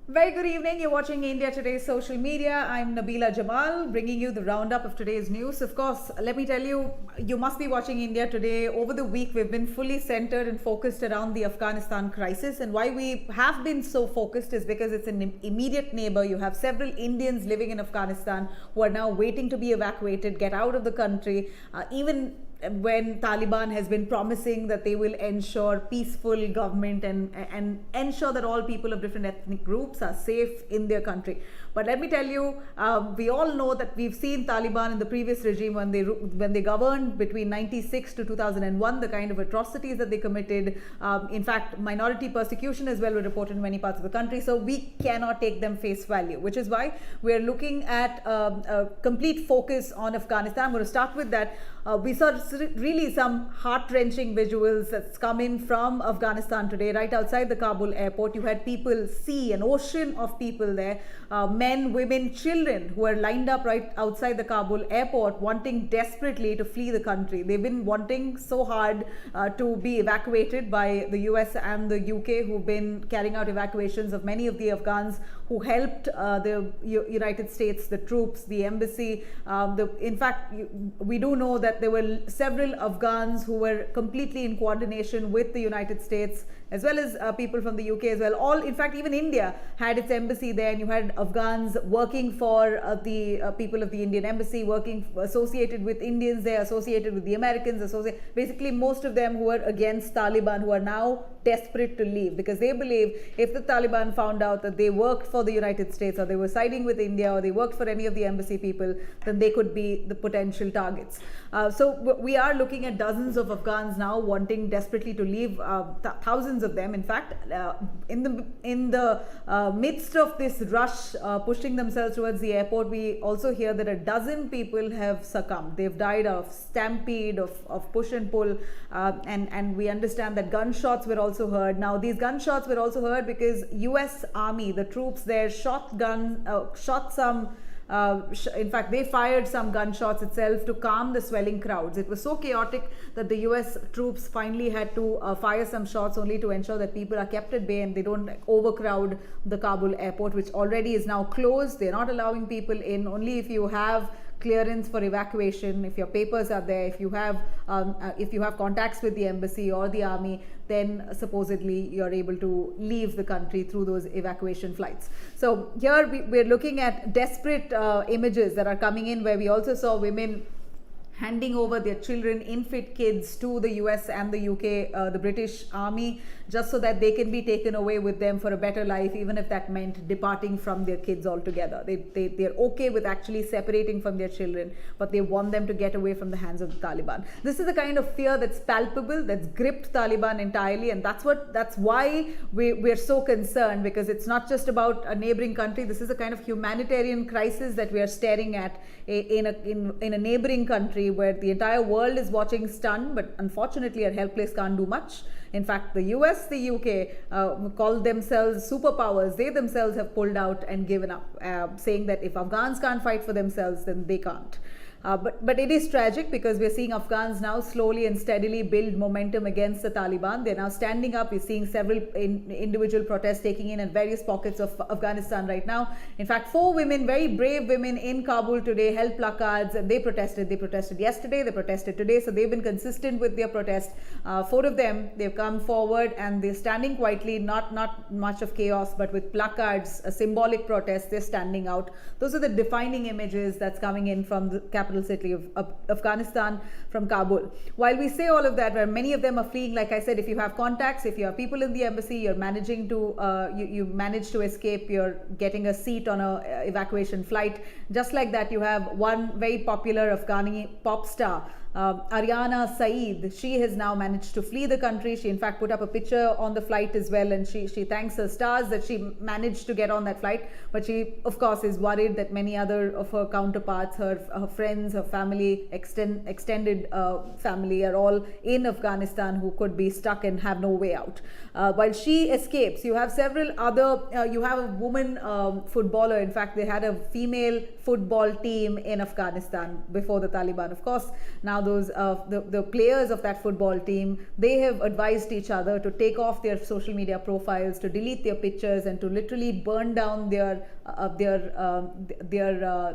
Very good evening. You're watching India Today's social media. I'm Nabila Jamal, bringing you the roundup of today's news. Of course, let me tell you, you must be watching India Today. Over the week, we've been fully centered and focused around the Afghanistan crisis. And why we have been so focused is because it's an immediate neighbor. You have several Indians living in Afghanistan who are now waiting to be evacuated, get out of the country, even when Taliban has been promising that they will ensure peaceful government and ensure that all people of different ethnic groups are safe in their country. But let me tell you, we all know that we've seen Taliban in the previous regime when they governed between 96 to 2001, the kind of atrocities that they committed. In fact, minority persecution as well were reported in many parts of the country. So we cannot take them face value, which is why we're looking at a complete focus on Afghanistan. I'm going to start with that. We saw really some heart-wrenching visuals that's come in from Afghanistan today. Right outside the Kabul airport, you had people see an ocean of people there, men, women, children who are lined up right outside the Kabul airport wanting desperately to flee the country. They've been wanting so hard to be evacuated by the US and the UK, who've been carrying out evacuations of many of the Afghans who helped the United States, the troops, the embassy. In fact, we do know that there were several Afghans who were completely in coordination with the United States, as well as people from the UK as well. All, in fact, even India had its embassy there, and you had Afghans working for the people of the Indian embassy, working associated with Indians there, associated with the Americans, basically most of them who were against Taliban, who are now desperate to leave because they believe if the Taliban found out that they worked for the United States or they were siding with India or they worked for any of the embassy people, then they could be the potential targets. So we are looking at dozens of Afghans now wanting desperately to leave, thousands of them. In fact, in the midst of this rush pushing themselves towards the airport, we also hear that a dozen people have succumbed. They've died of stampede, of push and pull, and we understand that gunshots were also heard. Now, these gunshots were also heard because US Army, the troops there, shot some. In fact, they fired some gunshots itself to calm the swelling crowds. It was so chaotic that the US troops finally had to fire some shots only to ensure that people are kept at bay and they don't overcrowd the Kabul airport, which already is now closed. They're not allowing people in. Only if you have clearance for evacuation, if your papers are there, if you have contacts with the embassy or the army, then supposedly you're able to leave the country through those evacuation flights. So here we're looking at desperate images that are coming in, where we also saw women handing over their children, infant kids, to the US and the UK, the British Army, just so that they can be taken away with them for a better life, even if that meant departing from their kids altogether. They're okay with actually separating from their children, but they want them to get away from the hands of the Taliban. This is the kind of fear that's palpable, that's gripped Taliban entirely, and that's why we're so concerned, because it's not just about a neighboring country. This is a kind of humanitarian crisis that we are staring at in a neighboring country, where the entire world is watching stunned, but unfortunately are helpless, can't do much. In fact, the US, the UK call themselves superpowers. They themselves have pulled out and given up, saying that if Afghans can't fight for themselves, then they can't. But it is tragic, because we're seeing Afghans now slowly and steadily build momentum against the Taliban. They're now standing up. We're seeing several individual protests taking in at various pockets of Afghanistan right now. In fact, 4 women, very brave women in Kabul today, held placards and they protested. They protested yesterday, they protested today. So they've been consistent with their protest. 4 of them, they've come forward and they're standing quietly, not much of chaos, but with placards, a symbolic protest. They're standing out. Those are the defining images that's coming in from the capital city of Afghanistan, from Kabul. While we say all of that, where many of them are fleeing, like I said, if you have contacts, if you have people in the embassy, you're managing to you manage to escape, you're getting a seat on a evacuation flight. Just like that, you have one very popular Afghani pop star, Ariana Saeed. She has now managed to flee the country. She in fact put up a picture on the flight as well, and she thanks her stars that she managed to get on that flight. But she of course is worried that many other of her counterparts, her friends, her family, extended family, are all in Afghanistan, who could be stuck and have no way out. While she escapes, you have several other, you have a woman footballer. In fact, they had a female football team in Afghanistan before the Taliban. Of course, now those the players of that football team, they have advised each other to take off their social media profiles, to delete their pictures, and to literally burn down their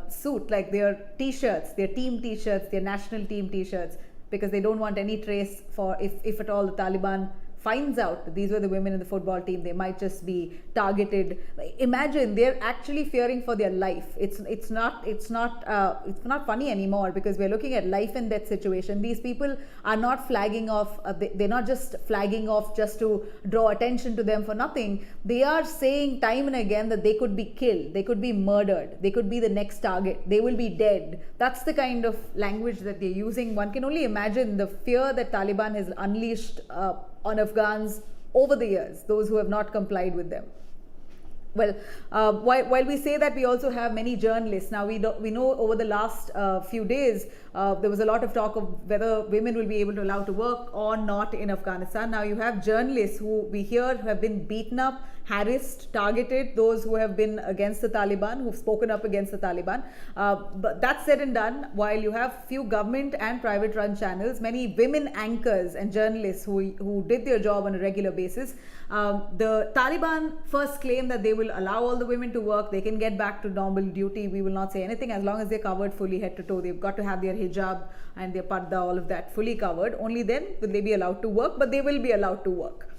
suit, like their t-shirts, their team t-shirts, their national team t-shirts, because they don't want any trace for if at all the Taliban finds out that these were the women in the football team, they might just be targeted. Imagine, they're actually fearing for their life. It's not funny anymore, because we're looking at life and death situation. These people are not flagging off. They're not just flagging off just to draw attention to them for nothing. They are saying time and again that they could be killed, they could be murdered, they could be the next target, they will be dead. That's the kind of language that they're using. One can only imagine the fear that Taliban has unleashed on Afghans over the years, those who have not complied with them. Well, while we say that, we also have many journalists. Now, we know over the last few days, there was a lot of talk of whether women will be able to allow to work or not in Afghanistan. Now, you have journalists who we hear have been beaten up, harassed, targeted, those who have been against the Taliban, who've spoken up against the Taliban. But that said and done, while you have few government and private run channels, many women anchors and journalists who did their job on a regular basis, the Taliban first claim that they will allow all the women to work, they can get back to normal duty, we will not say anything, as long as they're covered fully head to toe. They've got to have their hijab and their parda, all of that fully covered. Only then will they be allowed to work, but they will be allowed to work.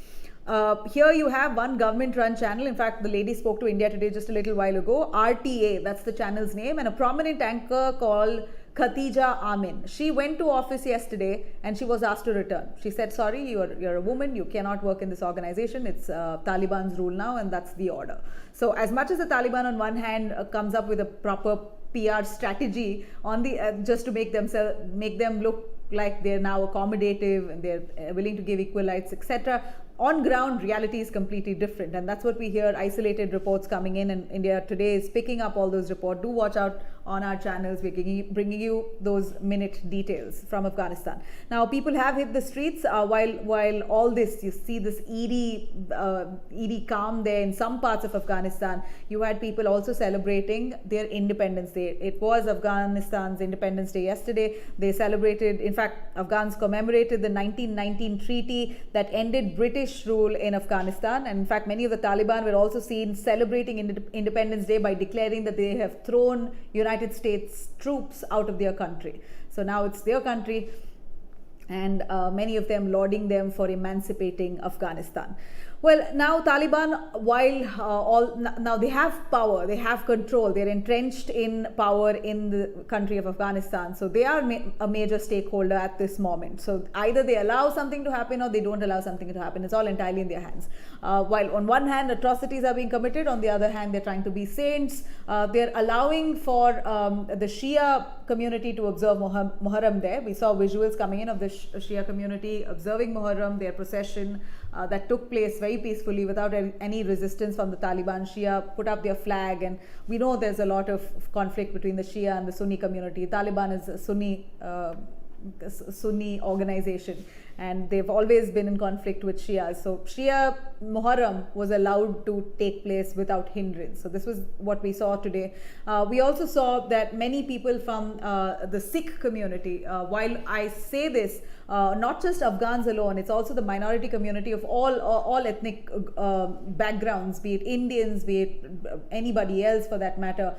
Here you have one government run channel. In fact, the lady spoke to India Today just a little while ago. RTA, that's the channel's name, and a prominent anchor called Khatija Amin. She went to office yesterday and she was asked to return. She said, sorry, you're a woman, you cannot work in this organization. It's Taliban's rule now, and that's the order. So as much as the Taliban on one hand comes up with a proper PR strategy on the just to make them look like they're now accommodative and they're willing to give equal rights, etc., on ground, reality is completely different, and that's what we hear, isolated reports coming in, and India Today is picking up all those reports. Do watch out on our channels. We're bringing you those minute details from Afghanistan. Now, people have hit the streets while all this, you see this eerie calm there in some parts of Afghanistan. You had people also celebrating their Independence Day. It was Afghanistan's Independence Day yesterday. They celebrated, in fact, Afghans commemorated the 1919 treaty that ended British rule in Afghanistan, and in fact many of the Taliban were also seen celebrating Independence Day by declaring that they have thrown United States troops out of their country. So now it's their country, and many of them lauding them for emancipating Afghanistan. Well, now Taliban, while now they have power, they have control, they're entrenched in power in the country of Afghanistan. So they are a major stakeholder at this moment. So either they allow something to happen or they don't allow something to happen. It's all entirely in their hands. While on one hand atrocities are being committed, on the other hand they're trying to be saints. They're allowing for the Shia community to observe Muharram there. We saw visuals coming in of the Shia community observing Muharram, their procession that took place very peacefully without any resistance from the Taliban. Shia put up their flag, and we know there's a lot of conflict between the Shia and the Sunni community. Taliban is a Sunni organization, and they've always been in conflict with Shias. So Shia Muharram was allowed to take place without hindrance. So this was what we saw today. We also saw that many people from the Sikh community, while I say this, not just Afghans alone, it's also the minority community of all ethnic backgrounds, be it Indians, be it anybody else for that matter,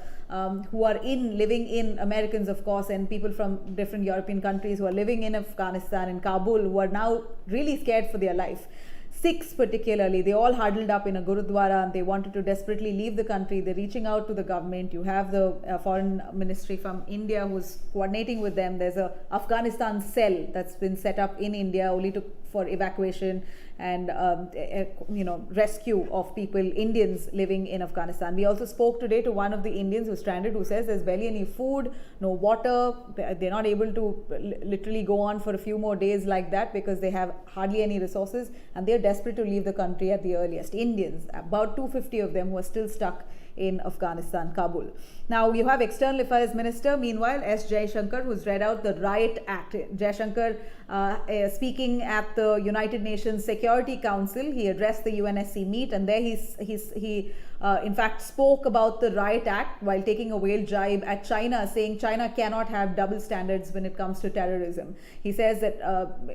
who are living in, Americans of course, and people from different European countries who are living in Afghanistan, in Kabul, who are now really scared for their life. Sikhs particularly, they all huddled up in a Gurudwara and they wanted to desperately leave the country. They're reaching out to the government. You have the foreign ministry from India who's coordinating with them. There's a Afghanistan cell that's been set up in India only for evacuation and rescue of people, Indians living in Afghanistan. We also spoke today to one of the Indians who's stranded, who says there's barely any food, no water. They're not able to literally go on for a few more days like that because they have hardly any resources, and they're desperate to leave the country at the earliest. Indians, about 250 of them, who are still stuck in Afghanistan, Kabul. Now, you have External Affairs Minister, meanwhile, S. Jaishankar, who's read out the Riot Act. Jaishankar, speaking at the United Nations Security Council, he addressed the UNSC meet, and there he in fact spoke about the Riot Act while taking a whale jibe at China, saying China cannot have double standards when it comes to terrorism. He says that,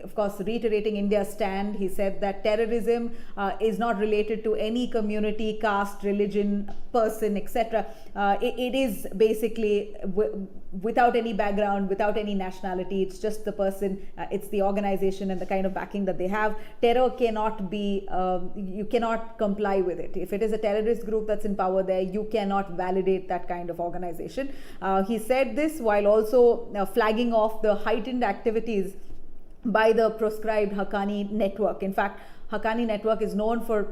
of course, reiterating India's stand, he said that terrorism is not related to any community, caste, religion, person, etc. It is basically without any background, without any nationality. It's just the person, it's the organization and the kind of backing that they have. Terror cannot be, you cannot comply with it. If it is a terrorist group that's in power there, you cannot validate that kind of organization. He said this while also flagging off the heightened activities by the proscribed Haqqani network. In fact, Haqqani network is known for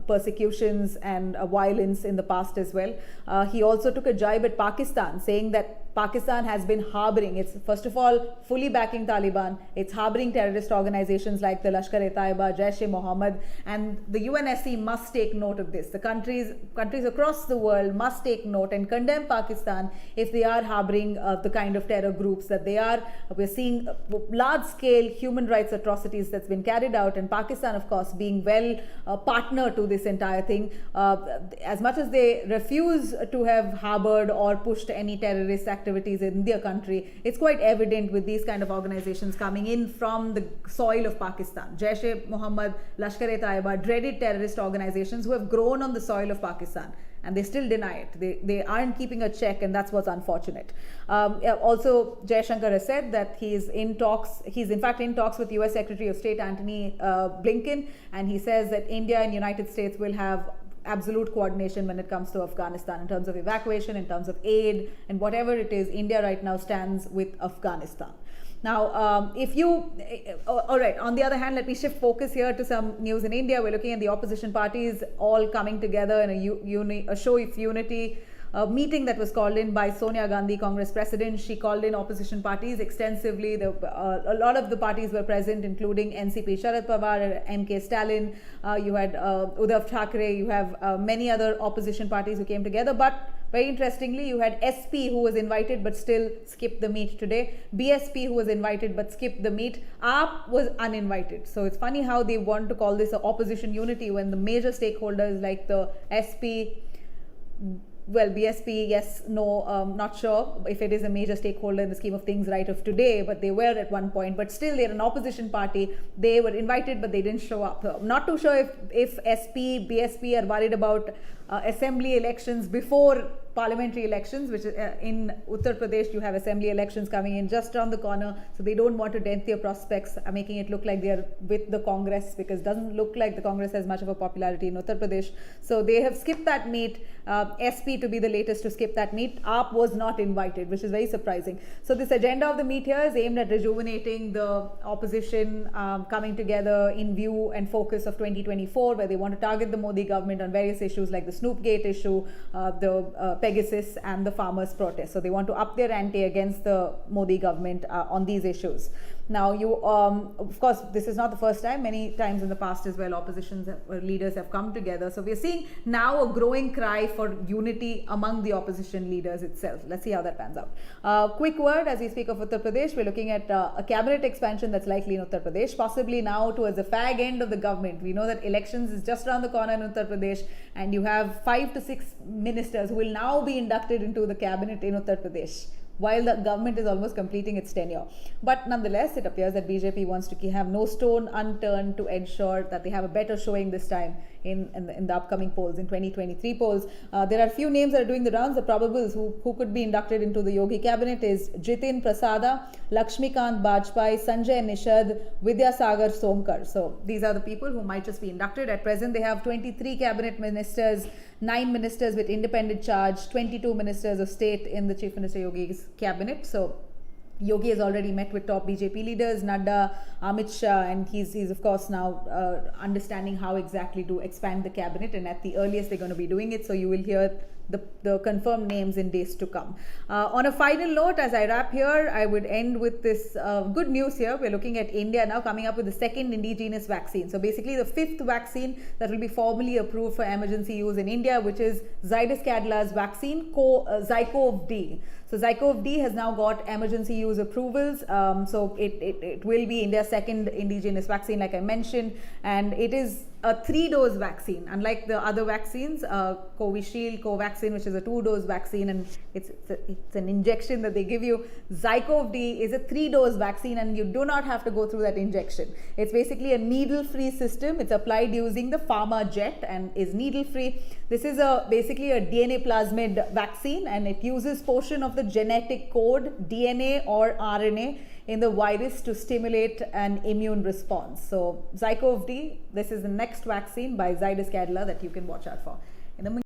persecutions and violence in the past as well. He also took a jibe at Pakistan, saying that Pakistan has been harboring, it's first of all fully backing Taliban, it's harboring terrorist organizations like the Lashkar-e-Taiba, Jaish-e-Mohammed, and the UNSC must take note of this. The countries across the world must take note and condemn Pakistan if they are harboring the kind of terror groups that they are. We're seeing large-scale human rights atrocities that's been carried out, and Pakistan, of course, being well partner to this entire thing. As much as they refuse to have harbored or pushed any terrorist activities in their country, it's quite evident with these kind of organizations coming in from the soil of Pakistan. Jaish-e-Mohammed, Lashkar-e-Taiba, dreaded terrorist organizations who have grown on the soil of Pakistan, and they still deny it. They aren't keeping a check, and that's what's unfortunate. Also, Jaishankar has said that he's in fact in talks with US Secretary of State Antony Blinken, and he says that India and United States will have absolute coordination when it comes to Afghanistan in terms of evacuation, in terms of aid, and whatever it is. India right now stands with Afghanistan. Now, all right, on the other hand, let me shift focus here to some news in India. We're looking at the opposition parties all coming together in a show of unity. A meeting that was called in by Sonia Gandhi, Congress president. She called in opposition parties extensively. A lot of the parties were present, including NCP Sharad Pawar, MK Stalin. You had Uddhav Thackeray. You have many other opposition parties who came together. But very interestingly, you had SP who was invited but still skipped the meet today. BSP who was invited but skipped the meet. AAP was uninvited. So it's funny how they want to call this opposition unity when the major stakeholders like the SP, well, BSP, yes, no, not sure if it is a major stakeholder in the scheme of things right of today, but they were at one point. But still, they're an opposition party. They were invited, but they didn't show up. Not too sure if SP, BSP are worried about assembly elections before parliamentary elections, which in Uttar Pradesh, you have assembly elections coming in just around the corner. So they don't want to dent their prospects, making it look like they're with the Congress, because it doesn't look like the Congress has much of a popularity in Uttar Pradesh. So they have skipped that meet. SP to be the latest to skip that meet. AAP was not invited, which is very surprising. So this agenda of the meet here is aimed at rejuvenating the opposition, coming together in view and focus of 2024, where they want to target the Modi government on various issues like the Snoopgate issue, the Pegasus and the farmers' protest. So they want to up their ante against the Modi government on these issues. Now, of course, this is not the first time. Many times in the past as well, opposition leaders have come together. So we are seeing now a growing cry for unity among the opposition leaders itself. Let's see how that pans out. Quick word, as we speak of Uttar Pradesh, we're looking at a cabinet expansion that's likely in Uttar Pradesh, possibly now towards the fag end of the government. We know that elections is just around the corner in Uttar Pradesh, and you have 5 to 6 ministers who will now be inducted into the cabinet in Uttar Pradesh, while the government is almost completing its tenure. But nonetheless, it appears that BJP wants to have no stone unturned to ensure that they have a better showing this time in the upcoming polls, in 2023 polls. There are a few names that are doing the rounds. The probables who could be inducted into the Yogi cabinet is Jitin Prasada, Lakshmikant Bajpai, Sanjay Nishad, Vidyasagar Somkar. So these are the people who might just be inducted. At present, they have 23 cabinet ministers, 9 ministers with independent charge, 22 ministers of state in the Chief Minister Yogi's cabinet. So Yogi has already met with top BJP leaders, Nadda, Amit Shah, and he's of course now understanding how exactly to expand the cabinet, and at the earliest they're going to be doing it. So you will hear the confirmed names in days to come. On a final note, as I wrap here, I would end with this good news here. We're looking at India now coming up with the second indigenous vaccine. So basically the fifth vaccine that will be formally approved for emergency use in India, which is Zydus Cadla's vaccine, Zycov-D. So Zycov-D has now got emergency use approvals. So it will be India's second indigenous vaccine, like I mentioned, and it is a 3-dose vaccine. Unlike the other vaccines, Covishield, Covaxin, which is a 2-dose vaccine, and it's an injection that they give you. Zycov-D is a 3-dose vaccine, and you do not have to go through that injection. It's basically a needle-free system. It's applied using the pharma jet and is needle-free. This is basically a DNA plasmid vaccine, and it uses portion of the genetic code, DNA or RNA, in the virus to stimulate an immune response. So Zycov-D, this is the next vaccine by Zydus Cadla that you can watch out for. In the